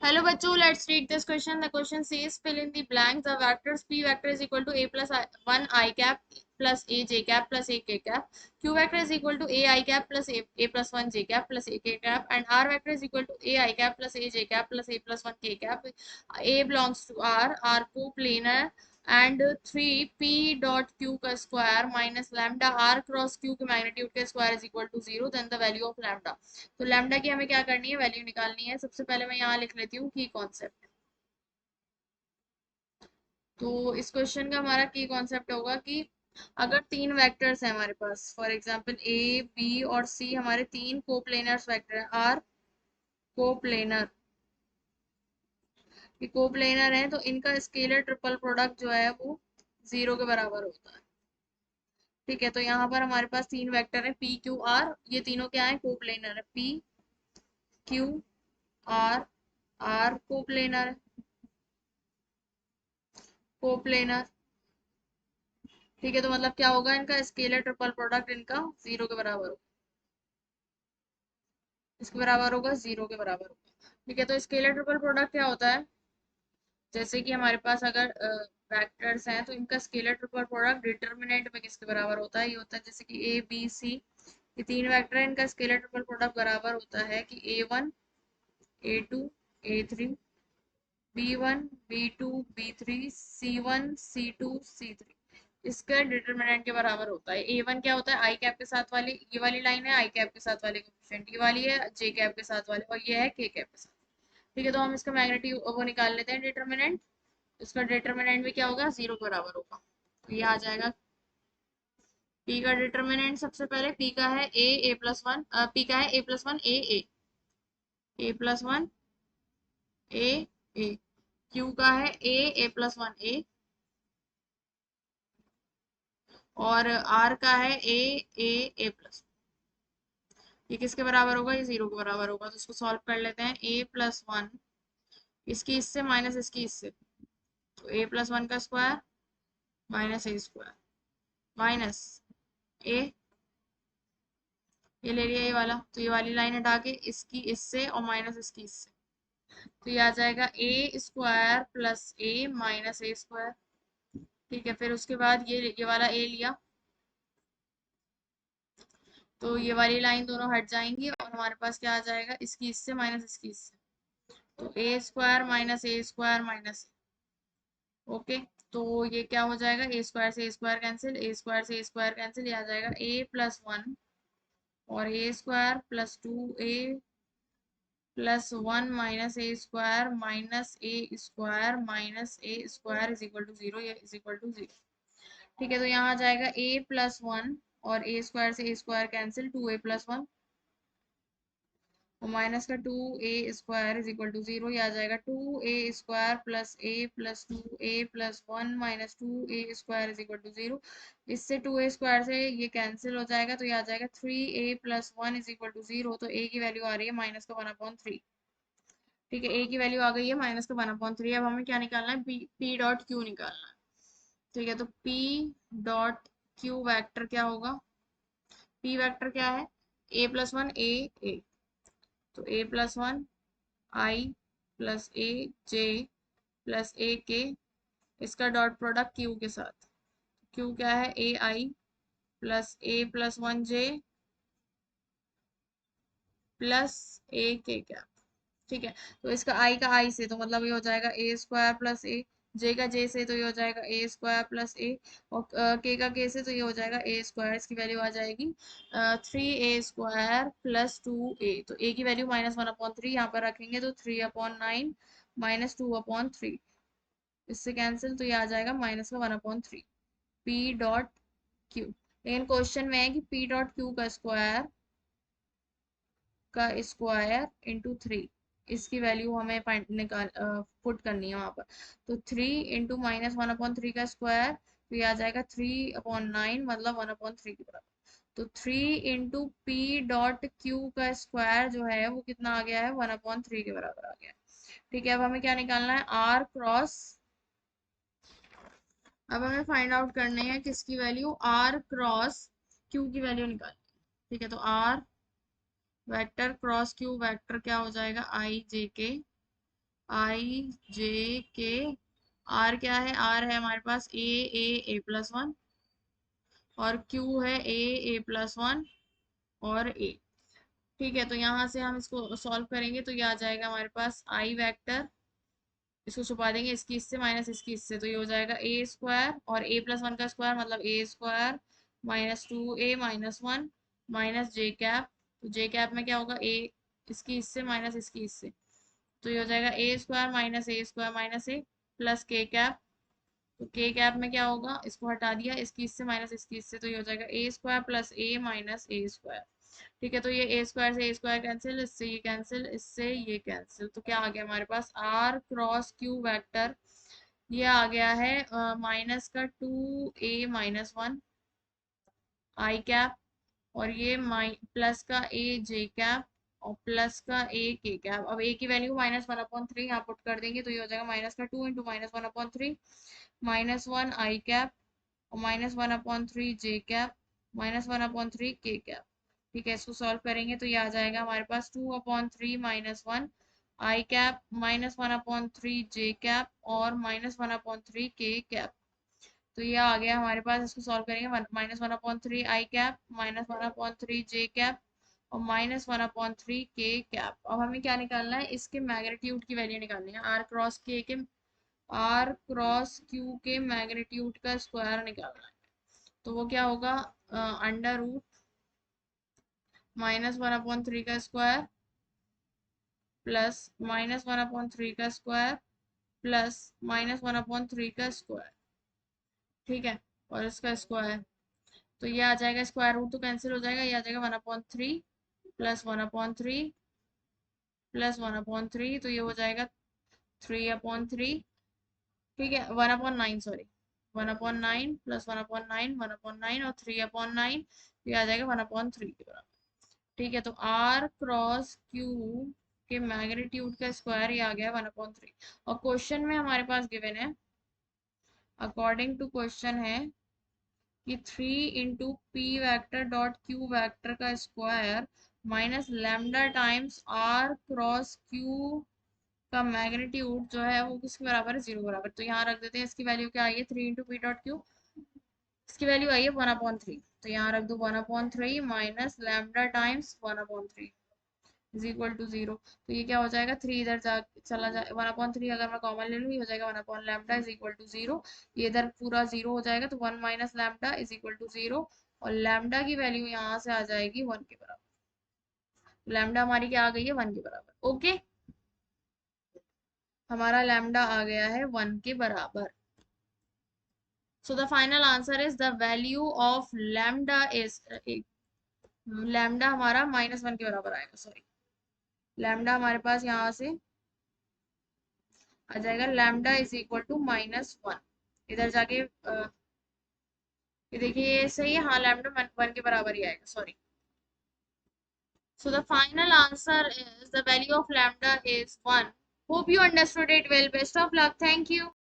Hello बच्चों, let's read this question. The question says fill in the blanks. The vectors p vector is equal to a plus 1 I cap plus a j cap plus a k cap. Q vector is equal to a I cap plus a plus 1 j cap plus a k cap. And R vector is equal to a I cap plus a j cap plus a plus 1 k cap. A belongs to R coplanar. And 3 p dot q का square minus lambda r cross q के magnitude का square is equal to 0. Then the value of lambda. तो lambda की हमें क्या करनी है, value निकालनी है. सबसे पहले मैं यहाँ लिख लेती हूँ की कॉन्सेप्ट. तो इस क्वेश्चन का हमारा की कॉन्सेप्ट होगा कि अगर तीन वेक्टर्स हैं हमारे पास, फॉर एग्जांपल ए बी और सी, हमारे तीन कोप्लेनर्स वेक्टर हैं. आर कोप्लेनर, ये कोप्लेनर है तो इनका स्केलर ट्रिपल प्रोडक्ट जो है वो 0 के बराबर होता है. ठीक है, तो यहाँ पर हमारे पास तीन वेक्टर है पी क्यू आर. ये तीनों क्या है, कोप्लेनर है. P Q R, are coplanar है, कोप्लेनर. ठीक है, तो मतलब क्या होगा, इनका स्केलर ट्रिपल प्रोडक्ट इनका 0 के बराबर होगा. इसके बराबर होगा, 0 के बराबर होगा. ठीक है, तो स्केलर ट्रिपल प्रोडक्ट क्या होता है, जैसे कि हमारे पास अगर वेक्टर्स हैं तो इनका स्केलर ट्रिपल प्रोडक्ट डिटर्मिनेंट में किसके बराबर होता है, ये होता है जैसे कि ए बी सी, ये तीन वेक्टर है, इनका स्केलर ट्रिपल प्रोडक्ट बराबर होता है कि A1 A2 A3, B1 B2 B3, C1 C2 C3. इसका डिटरमिनेंट के बराबर होता है. A1 क्या होता है, आई कैप के साथ वाली, ये वाली लाइन है आई कैप के साथ वाले कोएफिशिएंट, ये वाली है जे कैप के साथ वाले, और ये है के कैप के साथ. ठीक है, तो हम इसका मैग्नीट्यूड वो निकाल लेते हैं डिटरमिनेंट. इसका डिटरमिनेंट भी क्या होगा, 0 के बराबर होगा. तो ये आ जाएगा P का डिटरमिनेंट. सबसे पहले P का है ए प्लस वन, P का है ए प्लस वन ए प्लस वन ए ए. Q का है ए प्लस वन ए, और R का है ए प्लस. ये किसके बराबर होगा, ये 0 के बराबर होगा. तो इसको सॉल्व कर लेते हैं. ए प्लस वन, इसकी इससे माइनस इसकी इससे, तो ए प्लस वन का square minus a square minus ए, ये ले लिया ये वाला, तो ये वाली लाइन हटा के इसकी इससे और माइनस इसकी इससे, तो ये आ जाएगा ए square plus A minus a square. ठीक है, फिर उसके बाद ये वाला ए लिया, तो ये वाली लाइन दोनों हट जाएंगी और हमारे पास क्या आ जाएगा, इसकी इससे माइनस इसकी इससे, तो ए square minus a square minus. Okay, तो ये क्या हो जाएगा, ए स्क्वायर से a square cancel, A square से ए स्क्वायर कैंसिल, ये आ जाएगा ए प्लस वन और a square plus two a plus one minus a square minus a square minus a square is equal to 0, ये इज इक्वल टू 0. ठीक है, तो यहाँ आ जाएगा ए प्लस वन और ए स्क्वायर से a square cancel, two a plus one और minus का two a square is equal to 0. ये आ जाएगा two a square plus two a plus one minus two a square is equal to 0. इससे to a square से ये cancel हो जाएगा, तो ये आ जाएगा three A plus one is equal to 0. तो ए की वैल्यू आ रही है माइनस का 1/3. ठीक है, ए की वैल्यू आ गई है माइनस का 1/3. अब हमें क्या निकालना है, पी डॉट क्यू निकालना है. ठीक है, तो पी डॉट क्यू वैक्टर क्या होगा, पी वैक्टर क्या है, ए प्लस वन ए, तो ए प्लस वन आई प्लस ए जे प्लस ए के, इसका डॉट प्रोडक्ट क्यू के साथ. क्यू क्या है, ए आई प्लस ए प्लस वन जे प्लस ए के कैप. ठीक है, तो इसका आई का आई से तो मतलब ये हो जाएगा ए स्क्वायर प्लस ए, जे का जे से तो ये हो जाएगा ए स्क्वायर प्लस ए, और के का के से तो ये हो जाएगा ए स्क्वायर. इसकी वैल्यू आ जाएगी थ्री ए स्क्वायर प्लस टू ए. तो ए की वैल्यू -1/3 यहाँ पर रखेंगे, तो 3/9 माइनस 2/3, इससे कैंसिल, तो ये आ जाएगा माइनस का 1/3. पी डॉट क्यू, लेकिन क्वेश्चन में है कि पी डॉट क्यू का स्क्वायर इंटू थ्री, इसकी वैल्यू हमें निकाल पुट करनी है वहां पर. तो 3 इंटू -1/3 का स्क्वायर, तो ये आ जाएगा 3/9 मतलब 1/3 के बराबर. तो 3 इंटू पी डॉट क्यू का स्क्वायर जो है वो कितना आ गया है, 1/3 के बराबर आ गया है. ठीक है, अब हमें क्या निकालना है, आर क्रॉस. अब हमें फाइंड आउट करने हैं किसकी वैल्यू, आर क्रॉस क्यू की वैल्यू निकालनी है. ठीक है, तो R vector cross Q vector क्या हो जाएगा, आई जे के आई जे के, आर क्या है, आर है हमारे पास ए प्लस वन, और क्यू है ए प्लस वन और ए। ठीक है, तो यहाँ से हम इसको सॉल्व करेंगे तो ये आ जाएगा हमारे पास आई वेक्टर, इसको छुपा देंगे इसकी इससे माइनस इसकी इससे, तो ये हो जाएगा ए स्क्वायर और ए प्लस वन का स्क्वायर मतलब ए square minus two A minus one minus J cap. तो जे कैप में क्या होगा, ए इसकी इससे माइनस इसकी इससे, तो ये हो जाएगा ए स्क्वायर माइनस ए प्लस के कैप। तो के कैप में क्या होगा, इसको हटा दिया इसकी इससे माइनस इसकी इससे, तो ये हो जाएगा ए square plus A minus a square. ठीक है, तो ये ए स्क्वायर से ए स्क्वायर कैंसिल, इससे ये कैंसिल, इससे ये कैंसिल, तो क्या आ गया हमारे पास आर क्रॉस क्यू वेक्टर, ये आ गया है माइनस का two A minus one I cap, और ये प्लस का ए जे कैप और प्लस का ए के कैप। अब ए की value minus one upon three यहाँ पुट कर देंगे तो ये हो जाएगा माइनस का two into minus one upon three minus one आई कैप और minus one upon three j cap minus one upon three k cap. ठीक है, इसको सॉल्व करेंगे तो ये आ जाएगा हमारे पास two upon three minus one आई cap minus one upon three j cap और minus one upon three k cap. तो ये आ गया हमारे पास, इसको सॉल्व करेंगे minus one upon three i cap minus one upon three j cap और minus one upon three k cap. अब हमें क्या निकालना है, इसके मैग्नीट्यूड की वैल्यू निकालनी है, आर क्रॉस क्यू के मैग्नीट्यूड का स्क्वायर निकालना है। तो वो क्या होगा, under root minus one upon three का square plus minus one upon three का square plus minus one upon three का स्क्वायर। ठीक है, और इसका स्क्वायर, तो ये आ जाएगा, स्क्वायर रूट तो कैंसिल हो जाएगा, ये आ जाएगा one upon three plus one upon three plus one upon three, तो ये हो जाएगा थ्री अपॉन थ्री। ठीक है, one upon nine, sorry, one upon nine plus one upon nine और थ्री अपॉन नाइन, ये आ जाएगा वन अपॉन थ्री के बराबर। ठीक है, तो आर क्रॉस क्यू के मैग्नीट्यूड का स्क्वायर ये आ गया वन अपॉन थ्री, और क्वेश्चन में हमारे पास गिवन है, अकॉर्डिंग टू क्वेश्चन है कि three into p vector dot q vector का square minus lambda times r cross q का मैग्नीट्यूड जो है वो किसके बराबर है, जीरो बराबर। तो यहाँ रख देते हैं, इसकी वैल्यू क्या आई है, three into P dot Q, इसकी वैल्यू आई है वन अपॉन थ्री, तो यहाँ रख दो one upon three minus lambda times one upon three is equal to zero. तो ये क्या हो जाएगा, थ्री इधर जा चला जाए, वन अपॉन थ्री अगर मैं कॉमन ले लूँ ये हो जाएगा one upon lambda is equal to zero, ये इधर पूरा जीरो हो जाएगा, तो one minus lambda is equal to zero, और लैम्डा की वैल्यू यहाँ से आ जाएगी वन के बराबर। लैम्डा हमारी क्या आ गई है, वन के बराबर। ओके, हमारा लैम्डा आ गया है वन के बराबर। So the final answer is the value of lambda is, lambda हमारा माइनस वन के बराबर आएगा, सॉरी, लैम्डा हमारे पास यहाँ से आ जाएगा lambda is equal to minus one, इधर जाके ये देखिए ये सही है, हाँ लैम्डा वन के बराबर ही आएगा, sorry. So the final answer is the value of lambda is 1. Hope you understood it well. Best of luck. Thank you.